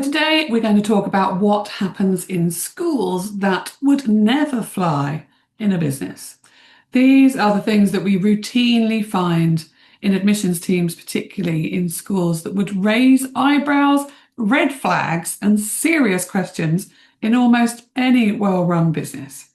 Today we're going to talk about what happens in schools that would never fly in a business. These are the things that we routinely find in admissions teams, particularly in schools, that would raise eyebrows, red flags, and serious questions in almost any well-run business.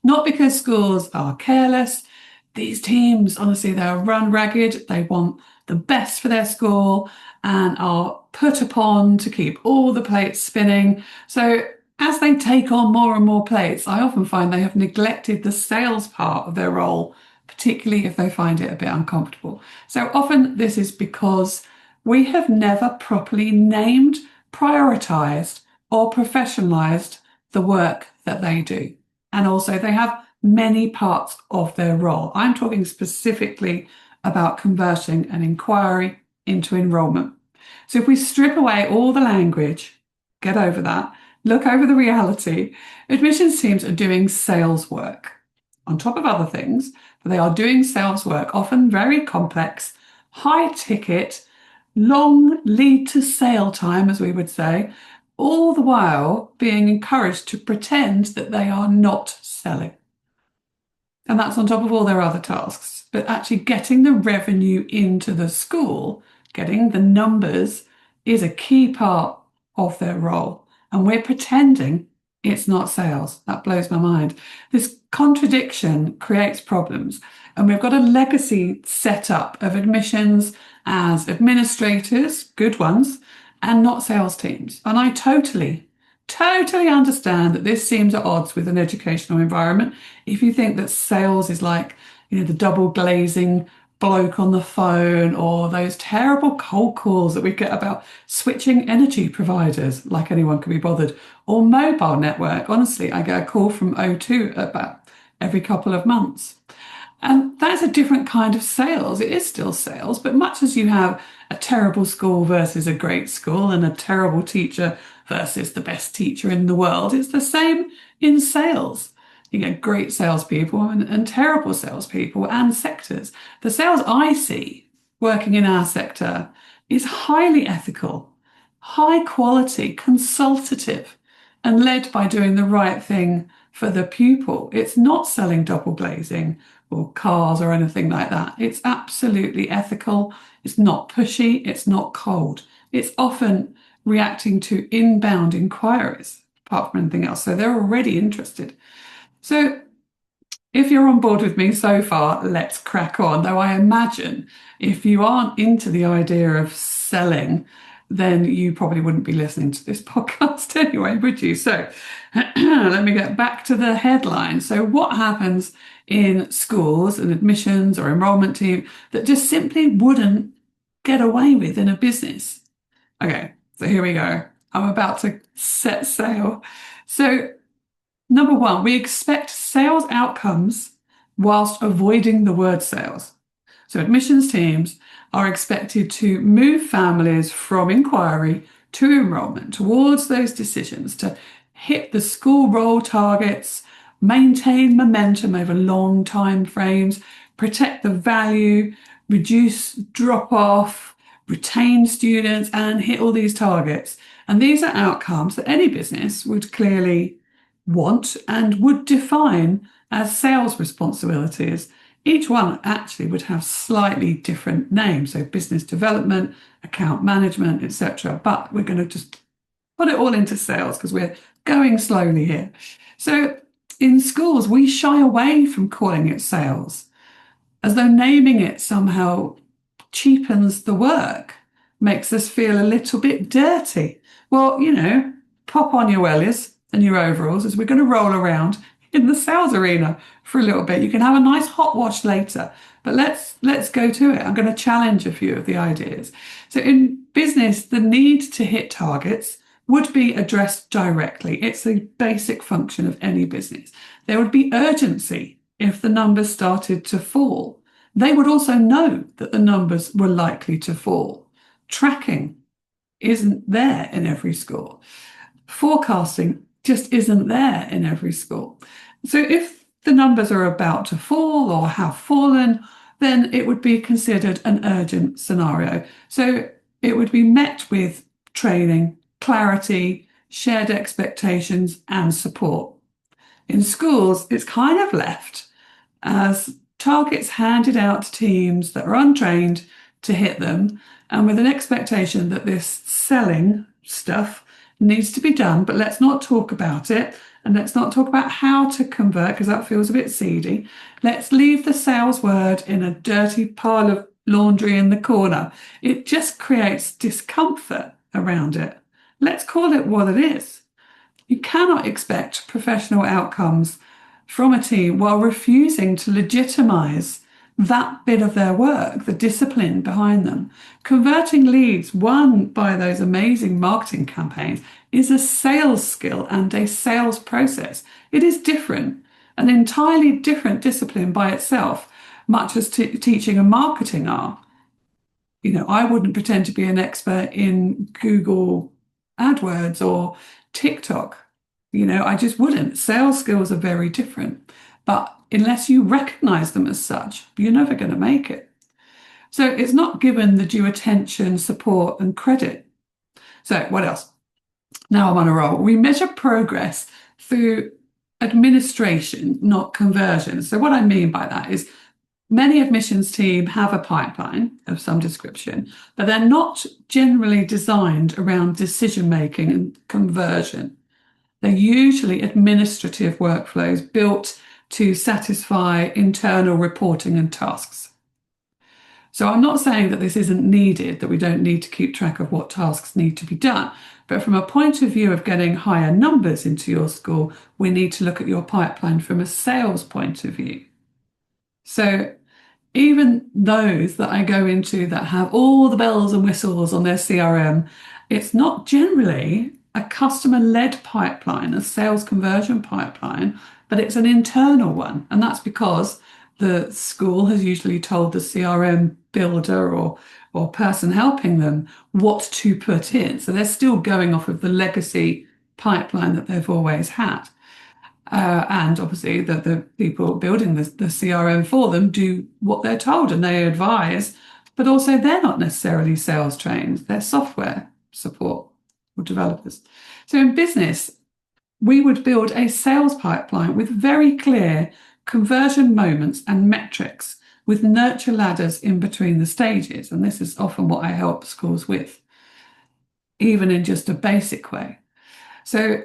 Not because schools are careless. These teams, honestly, they're run ragged. They want the best for their school and are put upon to keep all the plates spinning. So as they take on more and more plates, I often find they have neglected the sales part of their role, particularly if they find it a bit uncomfortable. So often this is because we have never properly named, prioritised, or professionalised the work that they do. And also they have many parts of their role. I'm talking specifically about converting an inquiry into enrolment. So if we strip away all the language, get over that, look over the reality, admissions teams are doing sales work on top of other things, but they are doing sales work, often very complex, high ticket, long lead to sale time, as we would say, all the while being encouraged to pretend that they are not selling. And that's on top of all their other tasks. But actually getting the revenue into the school, getting the numbers, is a key part of their role. And we're pretending it's not sales. That blows my mind. This contradiction creates problems. And we've got a legacy set up of admissions as administrators, good ones, and not sales teams. And I totally understand that this seems at odds with an educational environment. If you think that sales is like, the double glazing bloke on the phone, or those terrible cold calls that we get about switching energy providers, like anyone can be bothered, or mobile network. Honestly, I get a call from O2 about every couple of months. And that's a different kind of sales. It is still sales, but much as you have a terrible school versus a great school and a terrible teacher versus the best teacher in the world, it's the same in sales. You get great salespeople and terrible salespeople and sectors. The sales I see working in our sector is highly ethical, high quality, consultative, and led by doing the right thing for the pupil. It's not selling double glazing or cars or anything like that. It's absolutely ethical. It's not pushy. It's not cold. It's often reacting to inbound inquiries, apart from anything else. So they're already interested. So if you're on board with me so far, let's crack on. Though I imagine if you aren't into the idea of selling, then you probably wouldn't be listening to this podcast anyway, would you? So let me get back to the headline. So what happens in schools and admissions or enrolment team that just simply wouldn't get away with in a business? Okay, so here we go. I'm about to set sail. So number one, we expect sales outcomes whilst avoiding the word sales. So admissions teams are expected to move families from inquiry to enrolment towards those decisions to hit the school roll targets, maintain momentum over long time frames, protect the value, reduce drop off, retain students, and hit all these targets. And these are outcomes that any business would clearly want and would define as sales responsibilities. Each one actually would have slightly different names, so business development, account management, etc. But we're going to just put it all into sales because we're going slowly here. So in schools, we shy away from calling it sales, as though naming it somehow cheapens the work, makes us feel a little bit dirty. Well, pop on your wellies and your overalls as we're going to roll around in the sales arena for a little bit. You can have a nice hot wash later, but let's go to it. I'm going to challenge a few of the ideas. So in business, the need to hit targets would be addressed directly. It's a basic function of any business. There would be urgency if the numbers started to fall. They would also know that the numbers were likely to fall. Tracking isn't there in every school. Forecasting just isn't there in every school. So if the numbers are about to fall or have fallen, then it would be considered an urgent scenario. So it would be met with training, clarity, shared expectations, and support. In schools, it's kind of left as targets handed out to teams that are untrained to hit them, and with an expectation that this selling stuff needs to be done, but let's not talk about it. And let's not talk about how to convert because that feels a bit seedy. Let's leave the sales word in a dirty pile of laundry in the corner. It just creates discomfort around it. Let's call it what it is. You cannot expect professional outcomes from a team while refusing to legitimize that bit of their work, the discipline behind them. Converting leads won by those amazing marketing campaigns is a sales skill and a sales process. It is different, an entirely different discipline by itself, much as teaching and marketing are. I wouldn't pretend to be an expert in Google AdWords or TikTok. I just wouldn't. Sales skills are very different. But unless you recognize them as such, you're never going to make it. So it's not given the due attention, support, and credit. So what else? Now I'm on a roll. We measure progress through administration, not conversion. So what I mean by that is many admissions teams have a pipeline of some description, but they're not generally designed around decision making and conversion. They're usually administrative workflows built to satisfy internal reporting and tasks. So I'm not saying that this isn't needed, that we don't need to keep track of what tasks need to be done. But from a point of view of getting higher numbers into your school, we need to look at your pipeline from a sales point of view. So even those that I go into that have all the bells and whistles on their CRM, it's not generally a customer-led pipeline, a sales conversion pipeline, but it's an internal one. And that's because the school has usually told the CRM builder or person helping them what to put in. So they're still going off of the legacy pipeline that they've always had. And obviously the people building the CRM for them do what they're told and they advise, but also they're not necessarily sales trained, they're software support or developers. So in business, we would build a sales pipeline with very clear conversion moments and metrics with nurture ladders in between the stages. And this is often what I help schools with, even in just a basic way. So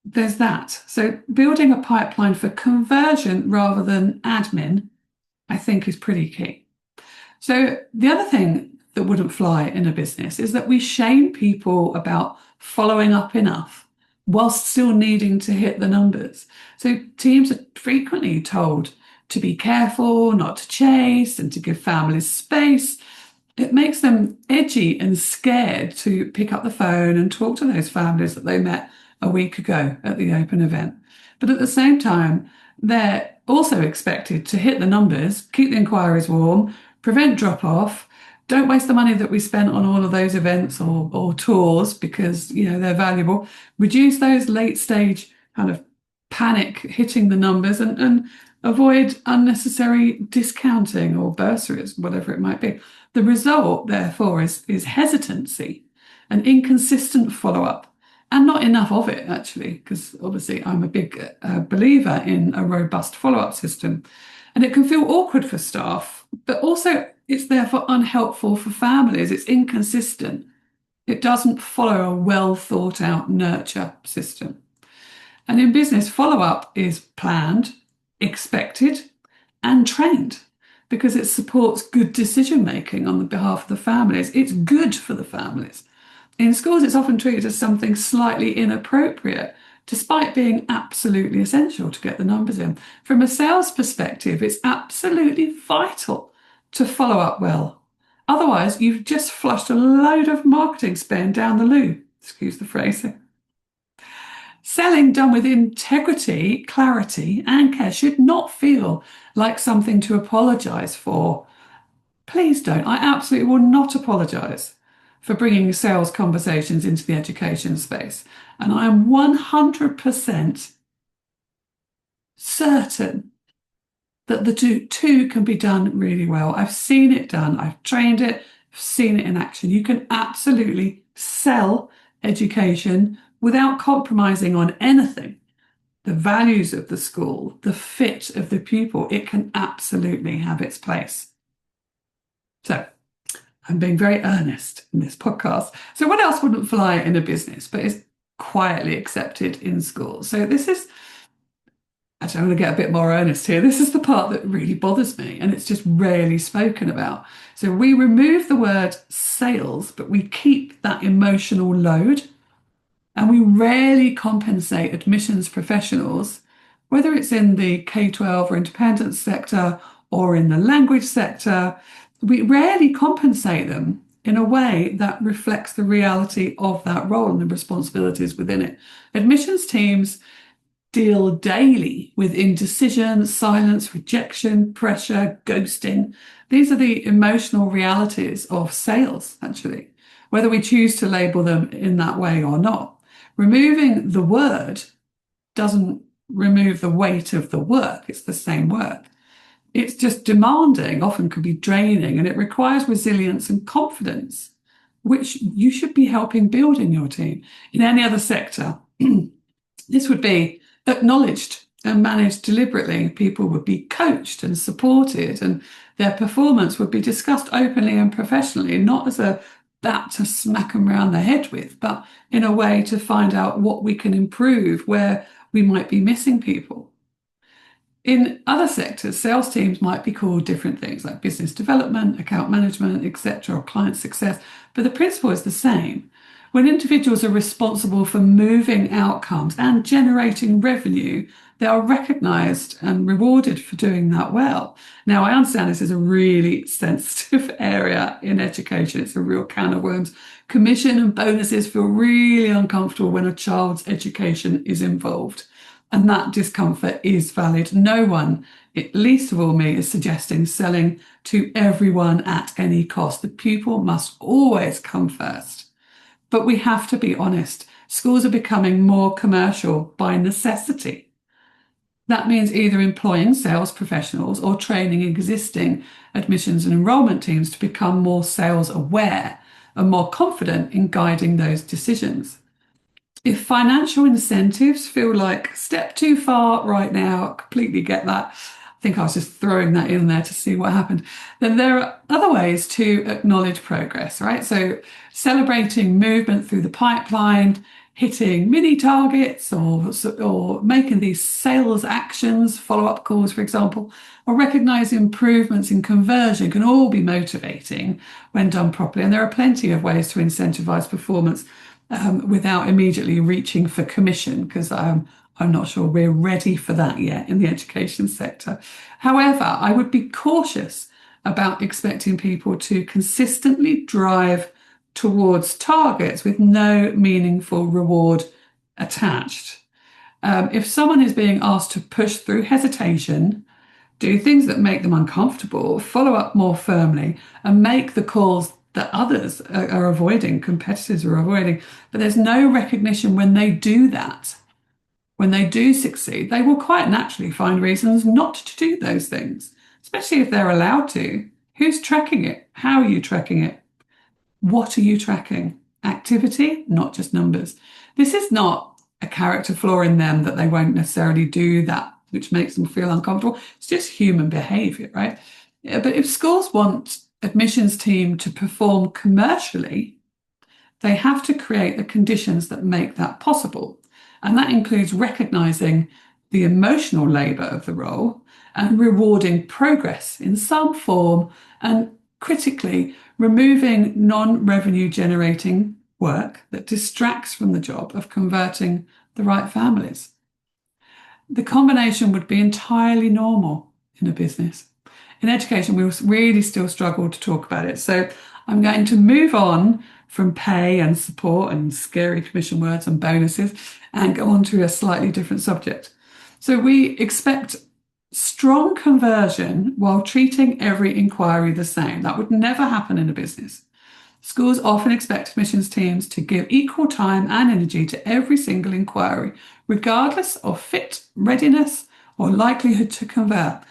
there's that. So building a pipeline for conversion rather than admin, I think is pretty key. So the other thing that wouldn't fly in a business is that we shame people about following up enough whilst still needing to hit the numbers. So teams are frequently told to be careful, not to chase, and to give families space. It makes them edgy and scared to pick up the phone and talk to those families that they met a week ago at the open event. But at the same time, they're also expected to hit the numbers, keep the enquiries warm, prevent drop-off, don't waste the money that we spent on all of those events or tours because, they're valuable. Reduce those late stage kind of panic hitting the numbers and avoid unnecessary discounting or bursaries, whatever it might be. The result, therefore, is hesitancy and inconsistent follow-up, and not enough of it, actually, because obviously I'm a big believer in a robust follow-up system. And it can feel awkward for staff, but also it's therefore unhelpful for families. It's inconsistent. It doesn't follow a well thought out nurture system. And in business, follow-up is planned, expected, and trained because it supports good decision making on the behalf of the families. It's good for the families. In schools, it's often treated as something slightly inappropriate, despite being absolutely essential to get the numbers in. From a sales perspective, it's absolutely vital to follow up well. Otherwise, you've just flushed a load of marketing spend down the loo. Excuse the phrasing. Selling done with integrity, clarity, and care should not feel like something to apologise for. Please don't. I absolutely will not apologise for bringing sales conversations into the education space. And I am 100% certain that the two can be done really well. I've seen it done. I've trained it. I've seen it in action. You can absolutely sell education without compromising on anything, the values of the school, the fit of the pupil, it can absolutely have its place. So I'm being very earnest in this podcast. So what else wouldn't fly in a business, but is quietly accepted in schools? So this is, actually, I'm going to get a bit more earnest here. This is the part that really bothers me, and it's just rarely spoken about. So we remove the word sales, but we keep that emotional load. And we rarely compensate admissions professionals, whether it's in the K-12 or independent sector or in the language sector, we rarely compensate them in a way that reflects the reality of that role and the responsibilities within it. Admissions teams deal daily with indecision, silence, rejection, pressure, ghosting. These are the emotional realities of sales, actually, whether we choose to label them in that way or not. Removing the word doesn't remove the weight of the work. It's the same work. It's just demanding, often can be draining, and it requires resilience and confidence, which you should be helping build in your team. In any other sector, this would be acknowledged and managed deliberately. People would be coached and supported, and their performance would be discussed openly and professionally, not as a bat to smack them around the head with, but in a way to find out what we can improve, where we might be missing people. In other sectors, sales teams might be called different things like business development, account management, etc., or client success, but the principle is the same. When individuals are responsible for moving outcomes and generating revenue, they are recognized and rewarded for doing that well. Now, I understand this is a really sensitive area in education. It's a real can of worms. Commission and bonuses feel really uncomfortable when a child's education is involved. And that discomfort is valid. No one, least of all me, is suggesting selling to everyone at any cost. The pupil must always come first. But we have to be honest. Schools are becoming more commercial by necessity. That means either employing sales professionals or training existing admissions and enrolment teams to become more sales aware and more confident in guiding those decisions. If financial incentives feel like a step too far right now, I completely get that. I think I was just throwing that in there to see what happened. Then there are other ways to acknowledge progress, right? So celebrating movement through the pipeline, hitting mini targets, or making these sales actions, follow-up calls, for example, or recognizing improvements in conversion can all be motivating when done properly. And there are plenty of ways to incentivize performance without immediately reaching for commission, because I'm not sure we're ready for that yet in the education sector. However, I would be cautious about expecting people to consistently drive towards targets with no meaningful reward attached. If someone is being asked to push through hesitation, do things that make them uncomfortable, follow up more firmly, and make the calls that others are avoiding, competitors are avoiding, but there's no recognition when they do that. When they do succeed, they will quite naturally find reasons not to do those things, especially if they're allowed to. Who's tracking it? How are you tracking it? What are you tracking? Activity, not just numbers. This is not a character flaw in them that they won't necessarily do that, which makes them feel uncomfortable. It's just human behavior, right? Yeah, but if schools want admissions team to perform commercially, they have to create the conditions that make that possible. And that includes recognizing the emotional labor of the role and rewarding progress in some form, and critically removing non-revenue generating work that distracts from the job of converting the right families. The combination would be entirely normal in a business. In education, we really still struggle to talk about it. So I'm going to move on from pay and support and scary commission words and bonuses and go on to a slightly different subject. So we expect strong conversion while treating every inquiry the same. That would never happen in a business. Schools often expect admissions teams to give equal time and energy to every single inquiry, regardless of fit, readiness, or likelihood to convert.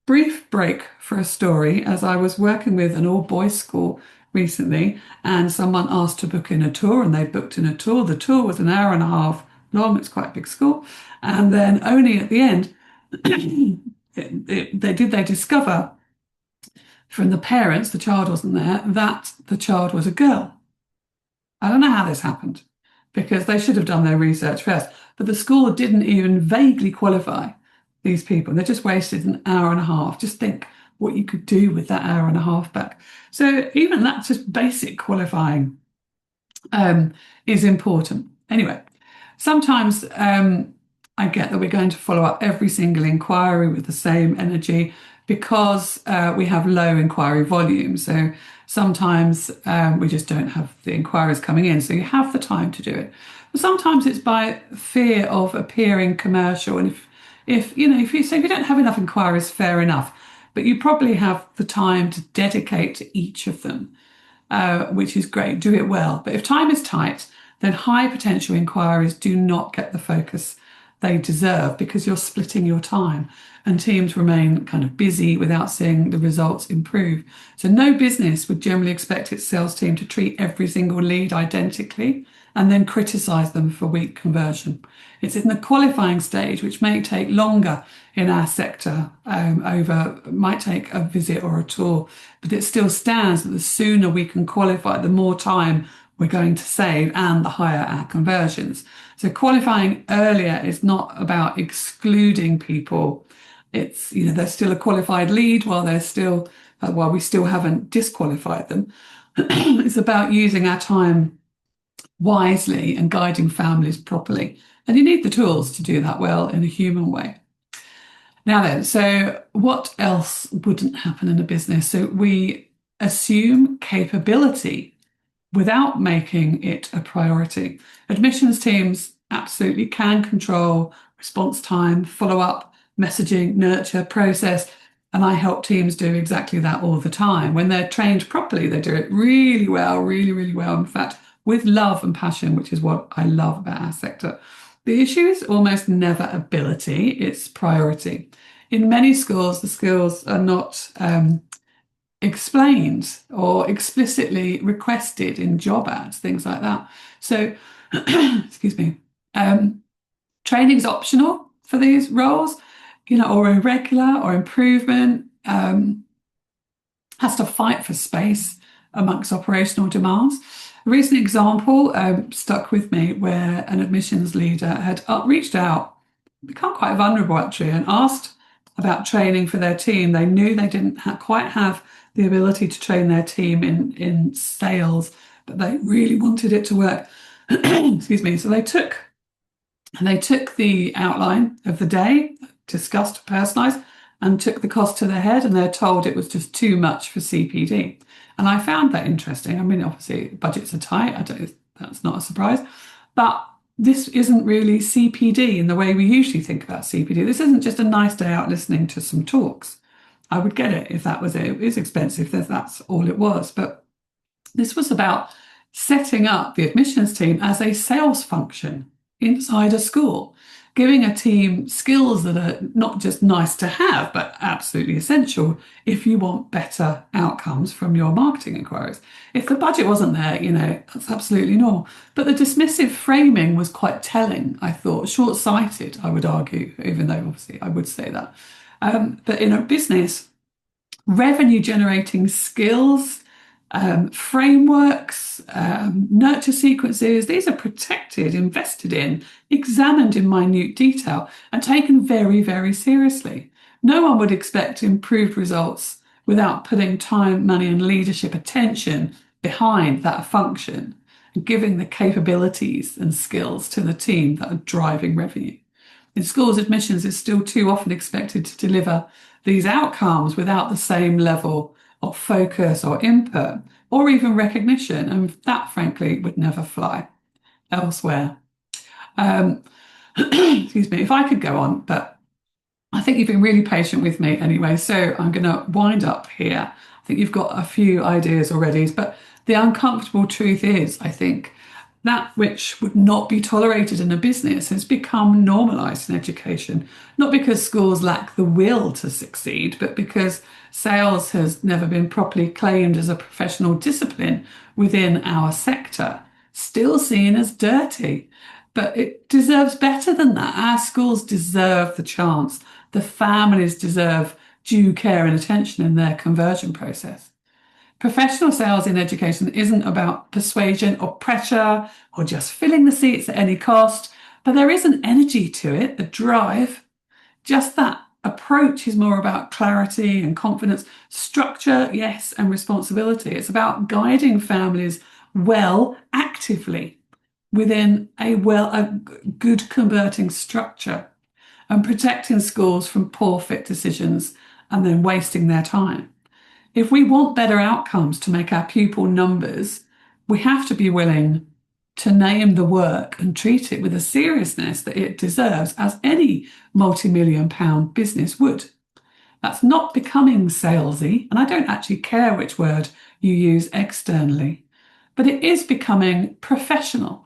Brief break for a story. As I was working with an all-boys school recently, and someone asked to book in a tour, and they booked in a tour. The tour was an hour and a half long. It's quite a big school, and then only at the end they discover from the parents, the child wasn't there, that the child was a girl. I don't know how this happened because they should have done their research first. But the school didn't even vaguely qualify these people. They just wasted an hour and a half. Just think what you could do with that hour and a half back. So even that's just basic qualifying is important. Anyway, sometimes I get that we're going to follow up every single inquiry with the same energy because we have low inquiry volume. So sometimes we just don't have the inquiries coming in. So you have the time to do it. But sometimes it's by fear of appearing commercial. And if you know, if you say if you don't have enough inquiries, fair enough. But you probably have the time to dedicate to each of them, which is great. Do it well. But if time is tight, then high potential inquiries do not get the focus they deserve because you're splitting your time and teams remain kind of busy without seeing the results improve. So no business would generally expect its sales team to treat every single lead identically and then criticize them for weak conversion. It's in the qualifying stage, which may take longer in our sector, might take a visit or a tour, but it still stands that the sooner we can qualify, the more time we're going to save and the higher our conversions. So qualifying earlier is not about excluding people. It's, you know, they're still a qualified lead while while we still haven't disqualified them. It's about using our time wisely and guiding families properly. And you need the tools to do that well in a human way. Now then, so what else wouldn't happen in a business? So we assume capability without making it a priority. Admissions teams absolutely can control response time, follow up, messaging, nurture, process. And I help teams do exactly that all the time. When they're trained properly, they do it really well, really, really well. In fact, with love and passion, which is what I love about our sector. The issue is almost never ability, it's priority. In many schools, the skills are not explained or explicitly requested in job ads, things like that. So, excuse me, training is optional for these roles, you know, or irregular or improvement, has to fight for space amongst operational demands. A recent example stuck with me where an admissions leader had reached out, become quite vulnerable actually, and asked about training for their team. They knew they didn't quite have the ability to train their team in sales, but they really wanted it to work. Excuse me. So they took the outline of the day, discussed, personalised, and took the cost to their head, and they're told it was just too much for CPD. And I found that interesting. I mean, obviously budgets are tight. That's not a surprise, but this isn't really CPD in the way we usually think about CPD. This isn't just a nice day out listening to some talks. I would get it if that was it. It is expensive, if that's all it was. But this was about setting up the admissions team as a sales function inside a school, giving a team skills that are not just nice to have, but absolutely essential if you want better outcomes from your marketing inquiries. If the budget wasn't there, you know, that's absolutely normal. But the dismissive framing was quite telling, I thought, short-sighted, I would argue, even though obviously I would say that. But in a business, revenue generating skills, frameworks, nurture sequences, these are protected, invested in, examined in minute detail, and taken very, very seriously. No one would expect improved results without putting time, money, and leadership attention behind that function and giving the capabilities and skills to the team that are driving revenue. In schools, admissions is still too often expected to deliver these outcomes without the same level of focus or input or even recognition. And that, frankly, would never fly elsewhere. Excuse me, if I could go on, but I think you've been really patient with me anyway. So I'm going to wind up here. I think you've got a few ideas already, but the uncomfortable truth is, I think, That which would not be tolerated in a business has become normalized in education, not because schools lack the will to succeed, but because sales has never been properly claimed as a professional discipline within our sector, still seen as dirty. But it deserves better than that. Our schools deserve the chance. The families deserve due care and attention in their conversion process. Professional sales in education isn't about persuasion or pressure or just filling the seats at any cost, but there is an energy to it, a drive. Just that approach is more about clarity and confidence, structure, yes, and responsibility. It's about guiding families well, actively within a good converting structure and protecting schools from poor fit decisions and then wasting their time. If we want better outcomes to make our pupil numbers, we have to be willing to name the work and treat it with the seriousness that it deserves, as any multi-million pound business would. That's not becoming salesy, and I don't actually care which word you use externally, but it is becoming professional.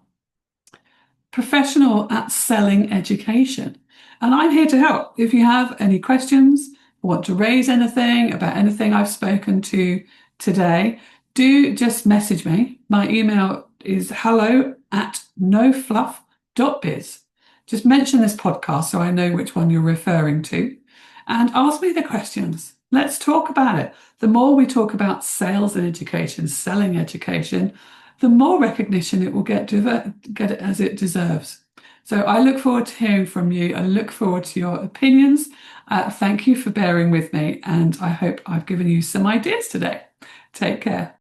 Professional at selling education. And I'm here to help. If you have any questions, want to raise anything about anything I've spoken to today, do just message me. My email is hello@nofluff.biz. Just mention this podcast so I know which one you're referring to and ask me the questions. Let's talk about it. The more we talk about sales and education, selling education, the more recognition it will get it as it deserves. So I look forward to hearing from you. I look forward to your opinions. Thank you for bearing with me, and I hope I've given you some ideas today. Take care.